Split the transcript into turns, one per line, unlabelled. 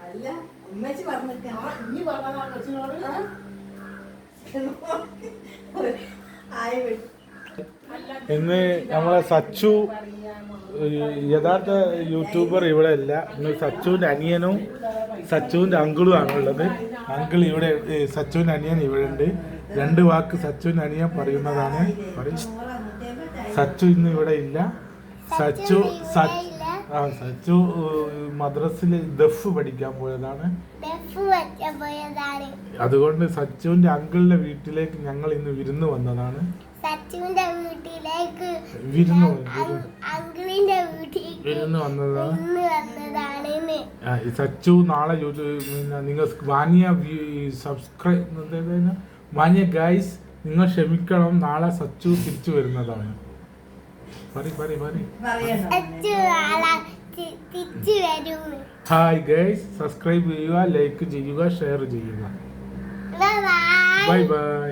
അല്ല ഉമ്മച്ചി പറഞ്ഞിട്ട് ഇനി പറഞ്ഞോട്
ഇന്ന് നമ്മളെ സച്ചു യഥാർത്ഥ യൂട്യൂബർ ഇവിടെ അല്ല. ഇന്ന് സച്ചുവിൻ്റെ അനിയനും സച്ചുവിൻ്റെ അങ്കിളും ആണുള്ളത്. അങ്കിൾ ഇവിടെ, സച്ചുവിൻ്റെ അനിയൻ ഇവിടെ ഉണ്ട്. 2 വാക്ക് സച്ചുവിൻ്റെ അനിയൻ പറയുന്നതാണ്. സച്ചു ഇന്ന് ഇവിടെ ഇല്ല. സച്ചു മദ്രസിൽ ദഫ് പഠിക്കാൻ പോയതാണ്. അതുകൊണ്ട് സച്ചുവിന്റെ അങ്കിളിന്റെ വീട്ടിലേക്ക് ഞങ്ങൾ ഇന്ന് വിരുന്ന് വന്നതാണ്.
സച്ചുവിന്റെ വീട്ടിലേക്ക്
വിരുന്ന് വന്നതാണ്. സച്ചു നാളെ നിങ്ങൾ വാനിയ ഗൈസ്, നിങ്ങൾ ക്ഷമിക്കണം. നാളെ സച്ചു തിരിച്ചു വരുന്നതാണ്. ഹായ് ഗൈസ്, സബ്സ്ക്രൈബ് ചെയ്യുക, ലൈക്ക് ചെയ്യുക, ഷെയർ ചെയ്യുക. Bye bye.